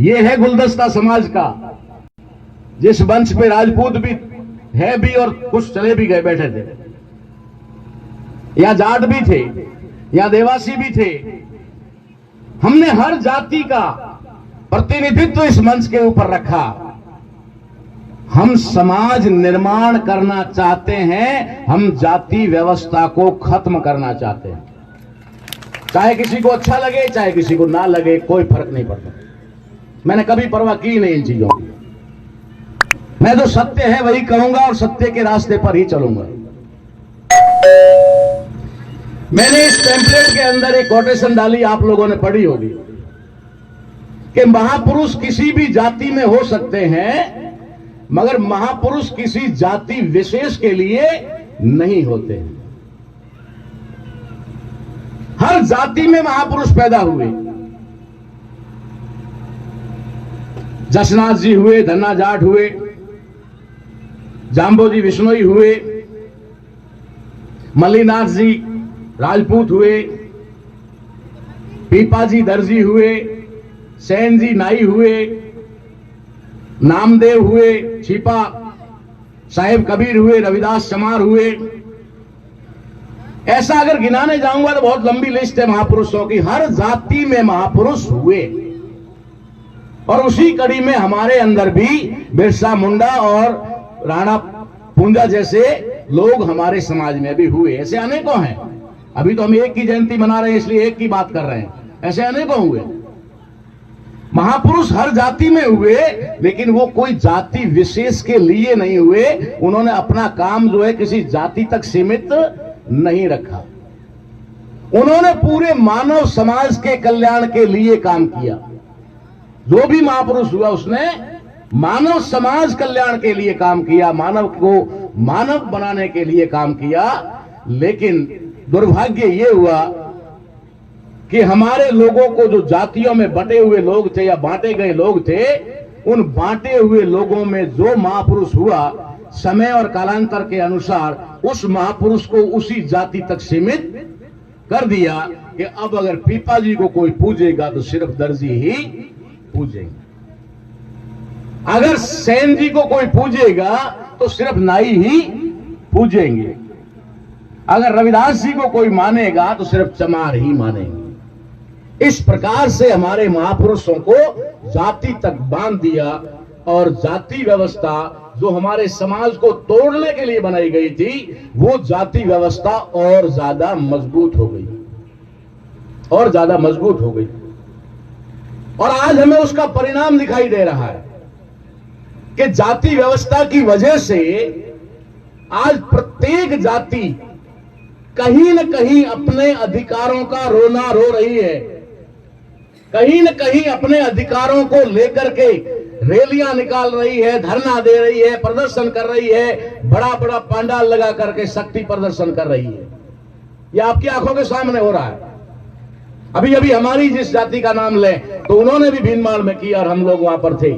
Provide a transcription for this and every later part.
ये है गुलदस्ता समाज का, जिस मंच पे राजपूत भी है भी और कुछ चले भी गए बैठे थे, या जाट भी थे, या देवासी भी थे। हमने हर जाति का प्रतिनिधित्व इस मंच के ऊपर रखा। हम समाज निर्माण करना चाहते हैं, हम जाति व्यवस्था को खत्म करना चाहते हैं। चाहे किसी को अच्छा लगे चाहे किसी को ना लगे, कोई फर्क नहीं पड़ता। मैंने कभी परवाह की नहीं इन चीजों की। मैं जो सत्य है वही कहूंगा और सत्य के रास्ते पर ही चलूंगा। मैंने इस टेम्पलेट के अंदर एक कोटेशन डाली, आप लोगों ने पढ़ी होगी, कि महापुरुष किसी भी जाति में हो सकते हैं, मगर महापुरुष किसी जाति विशेष के लिए नहीं होते हैं। हर जाति में महापुरुष पैदा हुए। जसनाथ जी हुए, धन्ना जाट हुए, जाम्बोजी विश्नोई हुए, मल्लीनाथ जी राजपूत हुए, पीपाजी दर्जी हुए, सेन जी नाई हुए, नामदेव हुए, छिपा साहेब कबीर हुए, रविदास चमार हुए। ऐसा अगर गिनाने जाऊंगा तो बहुत लंबी लिस्ट है महापुरुषों की। हर जाति में महापुरुष हुए और उसी कड़ी में हमारे अंदर भी बिरसा मुंडा और राणा पूंजा जैसे लोग हमारे समाज में भी हुए। ऐसे अनेकों हैं। अभी तो हम एक की जयंती मना रहे हैं इसलिए एक की बात कर रहे हैं, ऐसे अनेकों हुए। महापुरुष हर जाति में हुए, लेकिन वो कोई जाति विशेष के लिए नहीं हुए। उन्होंने अपना काम जो है किसी जाति तक सीमित नहीं रखा। उन्होंने पूरे मानव समाज के कल्याण के लिए काम किया। जो भी महापुरुष हुआ उसने मानव समाज कल्याण के लिए काम किया, मानव को मानव बनाने के लिए काम किया। लेकिन दुर्भाग्य ये हुआ कि हमारे लोगों को, जो जातियों में बटे हुए लोग थे या बांटे गए लोग थे, उन बांटे हुए लोगों में जो महापुरुष हुआ, समय और कालांतर के अनुसार उस महापुरुष को उसी जाति तक सीमित कर दिया कि अब अगर पीपाजी को कोई पूजेगा तो सिर्फ दर्जी ही पूजेंगे, अगर सेन जी को कोई पूजेगा तो सिर्फ नाई ही पूजेंगे, अगर रविदास जी को कोई मानेगा तो सिर्फ चमार ही मानेंगे। इस प्रकार से हमारे महापुरुषों को जाति तक बांध दिया और जाति व्यवस्था जो हमारे समाज को तोड़ने के लिए बनाई गई थी, वो जाति व्यवस्था और ज्यादा मजबूत हो गई, और ज्यादा मजबूत हो गई। और आज हमें उसका परिणाम दिखाई दे रहा है कि जाति व्यवस्था की वजह से आज प्रत्येक जाति कहीं न कहीं अपने अधिकारों का रोना रो रही है, कहीं न कहीं अपने अधिकारों को लेकर के रैलियां निकाल रही है, धरना दे रही है, प्रदर्शन कर रही है, बड़ा बड़ा पंडाल लगा करके शक्ति प्रदर्शन कर रही है। यह आपकी आंखों के सामने हो रहा है। अभी अभी हमारी जिस जाति का नाम लें तो उन्होंने भी भीनमाल में किया और हम लोग वहां पर थे।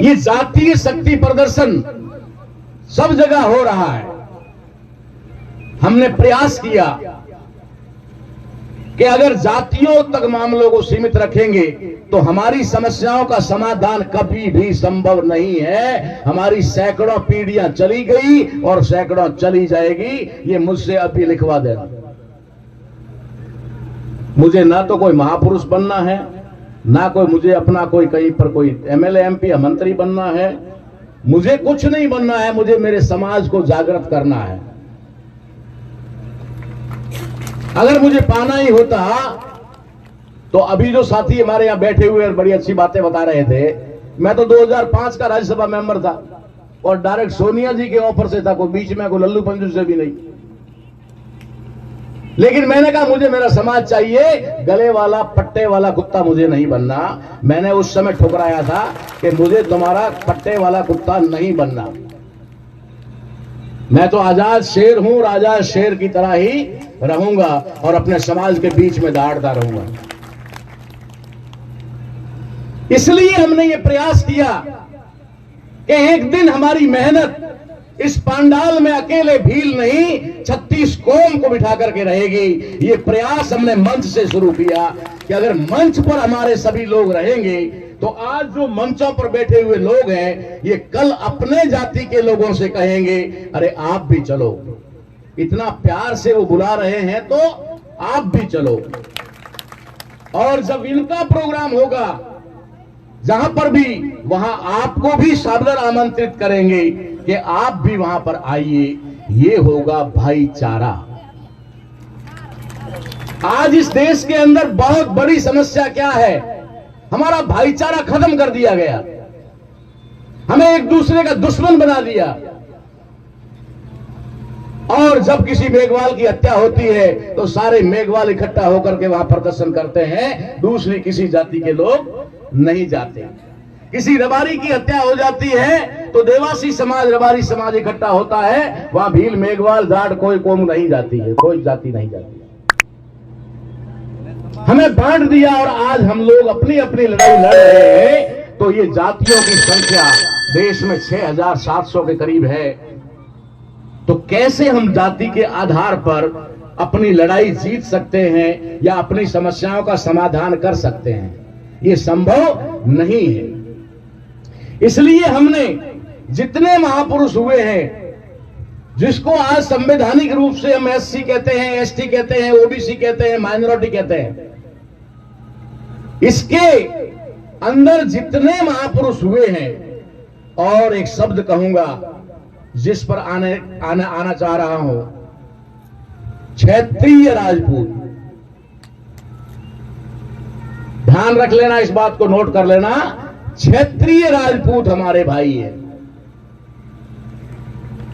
ये जातीय शक्ति प्रदर्शन सब जगह हो रहा है। हमने प्रयास किया कि अगर जातियों तक मामलों को सीमित रखेंगे तो हमारी समस्याओं का समाधान कभी भी संभव नहीं है। हमारी सैकड़ों पीढ़ियां चली गई और सैकड़ों चली जाएगी, ये मुझसे अभी लिखवा देना। मुझे ना तो कोई महापुरुष बनना है, ना कोई मुझे अपना कोई कहीं पर कोई एमएलए एमपी या मंत्री बनना है। मुझे कुछ नहीं बनना है, मुझे मेरे समाज को जागृत करना है। अगर मुझे पाना ही होता तो अभी जो साथी हमारे यहां बैठे हुए और बड़ी अच्छी बातें बता रहे थे, मैं तो 2005 का राज्यसभा मेंबर था और डायरेक्ट सोनिया जी के ऑफर से था, कोई बीच में कोई लल्लू पंजू से भी नहीं। लेकिन मैंने कहा मुझे मेरा समाज चाहिए, गले वाला पट्टे वाला कुत्ता मुझे नहीं बनना। मैंने उस समय ठुकराया था कि मुझे तुम्हारा पट्टे वाला कुत्ता नहीं बनना। मैं तो आजाद शेर हूं और आजाद शेर की तरह ही रहूंगा और अपने समाज के बीच में दहाड़ता रहूंगा। इसलिए हमने ये प्रयास किया कि एक दिन हमारी मेहनत इस पंडाल में अकेले भील नहीं 36 कौम को बिठा करके रहेगी। ये प्रयास हमने मंच से शुरू किया कि अगर मंच पर हमारे सभी लोग रहेंगे तो आज जो मंचों पर बैठे हुए लोग हैं ये कल अपने जाति के लोगों से कहेंगे अरे आप भी चलो। इतना प्यार से वो बुला रहे हैं तो आप भी चलो। और जब इनका प्रोग्राम होगा जहां पर भी, वहां आपको भी सादर आमंत्रित करेंगे कि आप भी वहां पर आइए। ये होगा भाईचारा। आज इस देश के अंदर बहुत बड़ी समस्या क्या है? हमारा भाईचारा खत्म कर दिया गया, हमें एक दूसरे का दुश्मन बना दिया। और जब किसी मेघवाल की हत्या होती है तो सारे मेघवाल इकट्ठा होकर के वहां प्रदर्शन करते हैं, दूसरी किसी जाति के लोग नहीं जाते। किसी रबारी की हत्या हो जाती है तो देवासी समाज, रबारी समाज इकट्ठा होता है, वहां भील, मेघवाल, जाट कोई कौम नहीं जाती है, कोई जाति नहीं जाती है। हमें बांट दिया और आज हम लोग अपनी अपनी लड़ाई लड़ रहे हैं। तो ये जातियों की संख्या देश में 6700 के करीब है। तो कैसे हम जाति के आधार पर अपनी लड़ाई जीत सकते हैं या अपनी समस्याओं का समाधान कर सकते हैं? ये संभव नहीं है। इसलिए हमने जितने महापुरुष हुए हैं, जिसको आज संवैधानिक रूप से हम एससी कहते हैं, एसटी कहते हैं, ओबीसी कहते हैं, माइनॉरिटी कहते हैं, इसके अंदर जितने महापुरुष हुए हैं, और एक शब्द कहूंगा जिस पर आना चाह रहा हूं, क्षेत्रीय राजपूत। ध्यान रख लेना, इस बात को नोट कर लेना, क्षेत्रीय राजपूत हमारे भाई हैं।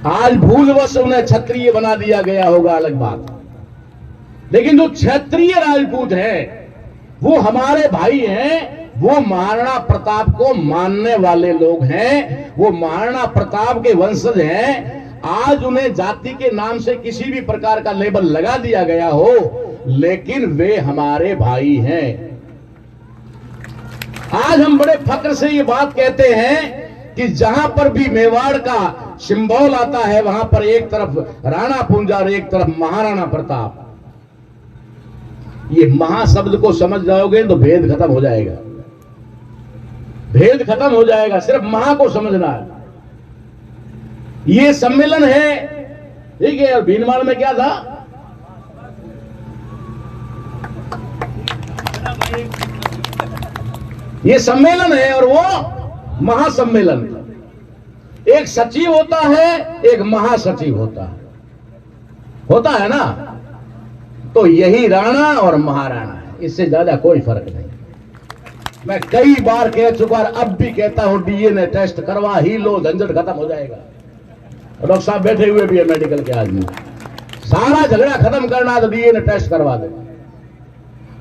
आज भूलवश उन्हें क्षत्रिय बना दिया गया होगा, अलग बात, लेकिन जो क्षेत्रीय राजपूत हैं वो हमारे भाई हैं। वो महाराणा प्रताप को मानने वाले लोग हैं, वो महाराणा प्रताप के वंशज हैं। आज उन्हें जाति के नाम से किसी भी प्रकार का लेबल लगा दिया गया हो, लेकिन वे हमारे भाई हैं। आज हम बड़े फक्र से ये बात कहते हैं कि जहां पर भी मेवाड़ का सिंबल आता है वहां पर एक तरफ राणा पुंजा और एक तरफ महाराणा प्रताप। ये महा शब्द को समझ जाओगे तो भेद खत्म हो जाएगा, भेद खत्म हो जाएगा। सिर्फ महा को समझना है। ये सम्मेलन है, ठीक है। और भीनमाल में क्या था? ये सम्मेलन है और वो महासम्मेलन। एक सचिव होता है, एक महासचिव होता है ना। तो यही राणा और महाराणा है, इससे ज्यादा कोई फर्क नहीं। मैं कई बार कह चुका, अब भी कहता हूं, डीएनए टेस्ट करवा ही लो, झंझट खत्म हो जाएगा। डॉक्टर साहब बैठे हुए भी है मेडिकल के आदमी, सारा झगड़ा खत्म करना तो डीएनए टेस्ट करवा दे।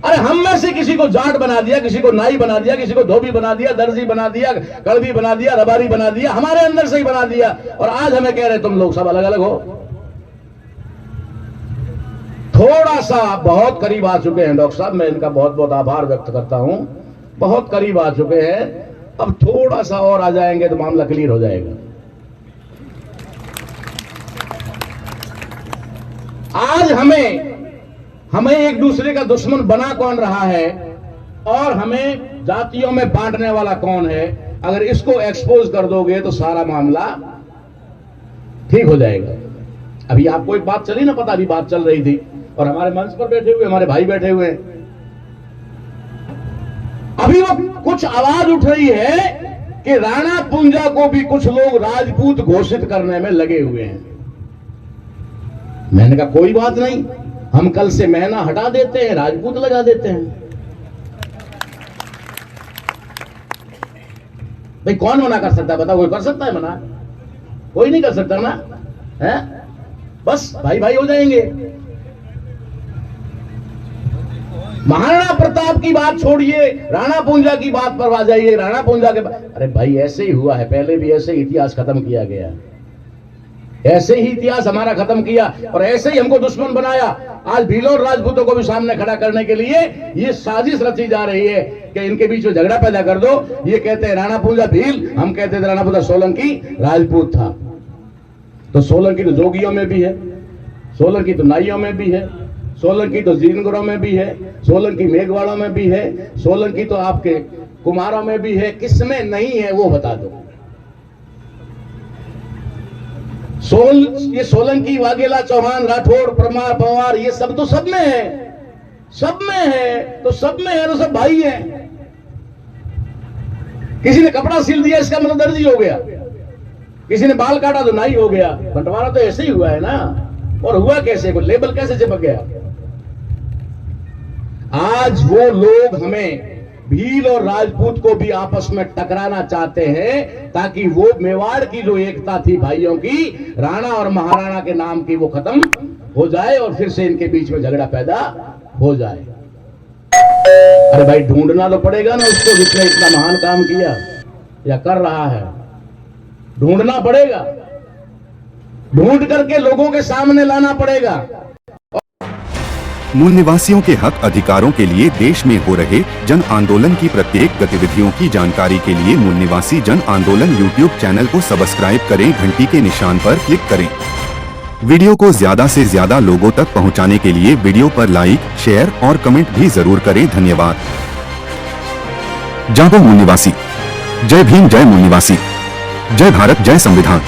अरे हम में से किसी को जाट बना दिया, किसी को नाई बना दिया, किसी को धोबी बना दिया, दर्जी बना दिया, कड़वी बना दिया, रबारी बना दिया, हमारे अंदर से ही बना दिया। और आज हमें कह रहे तुम लोग सब अलग अलग हो। थोड़ा सा बहुत करीब आ चुके हैं डॉक्टर साहब, मैं इनका बहुत बहुत आभार व्यक्त करता हूं। बहुत करीब आ चुके हैं, अब थोड़ा सा और आ जाएंगे तो मामला क्लियर हो जाएगा। आज हमें एक दूसरे का दुश्मन बना कौन रहा है और हमें जातियों में बांटने वाला कौन है, अगर इसको एक्सपोज कर दोगे तो सारा मामला ठीक हो जाएगा। अभी आपको एक बात चली ना पता, अभी बात चल रही थी और हमारे मंच पर बैठे हुए हमारे भाई बैठे हुए हैं। अभी वो कुछ आवाज उठ रही है कि राणा पुंजा को भी कुछ लोग राजपूत घोषित करने में लगे हुए हैं। मैंने कहा कोई बात नहीं, हम कल से महीना हटा देते हैं, राजपूत लगा देते हैं। भाई कौन मना कर सकता है बताओ? कोई कर सकता है मना? कोई नहीं कर सकता ना, है? बस भाई भाई हो जाएंगे। महाराणा प्रताप की बात छोड़िए, राणा पुंजा की बात पर आ जाइए। राणा पुंजा के अरे भाई ऐसे ही हुआ है, पहले भी ऐसे ही इतिहास खत्म किया गया, ऐसे ही इतिहास हमारा खत्म किया और ऐसे ही हमको दुश्मन बनाया। आज भीलों और राजपूतों को भी सामने खड़ा करने के लिए ये साजिश रची जा रही है कि इनके बीच में झगड़ा पैदा कर दो। ये कहते हैं राणा पुंजा भील, हम कहते थे राणा पुंजा सोलंकी राजपूत था। तो सोलंकी तो जोगियों में भी है, सोलंकी तो नाइयों में भी है, सोलंकी तो जीनगरों में भी है, सोलंकी मेघवाड़ों में भी है, सोलंकी तो आपके कुमारों में भी है। किसमें नहीं है वो बता दो। ये सोलंकी, वाघेला, चौहान, राठौड़, परमार, पवार, ये सब तो सब में है, सब में है। तो सब में है तो सब भाई हैं। किसी ने कपड़ा सिल दिया इसका मतलब दर्जी हो गया, किसी ने बाल काटा तो नाई हो गया। बंटवारा तो ऐसे ही हुआ है ना। और हुआ कैसे, कोई लेबल कैसे चिपक गया। आज वो लोग हमें भील और राजपूत को भी आपस में टकराना चाहते हैं ताकि वो मेवाड़ की जो एकता थी भाइयों की, राणा और महाराणा के नाम की, वो खत्म हो जाए और फिर से इनके बीच में झगड़ा पैदा हो जाए। अरे भाई ढूंढना तो पड़ेगा ना उसको जिसने इतना महान काम किया या कर रहा है। ढूंढना पड़ेगा, ढूंढ करके लोगों के सामने लाना पड़ेगा। मूल निवासियों के हक अधिकारों के लिए देश में हो रहे जन आंदोलन की प्रत्येक गतिविधियों की जानकारी के लिए मूल निवासी जन आंदोलन यूट्यूब चैनल को सब्सक्राइब करें, घंटी के निशान पर क्लिक करें। वीडियो को ज्यादा से ज्यादा लोगों तक पहुंचाने के लिए वीडियो पर लाइक, शेयर और कमेंट भी जरूर करें। धन्यवाद। जागो मूल निवासी, जय भीम, जय मूल निवासी, जय भारत, जय संविधान।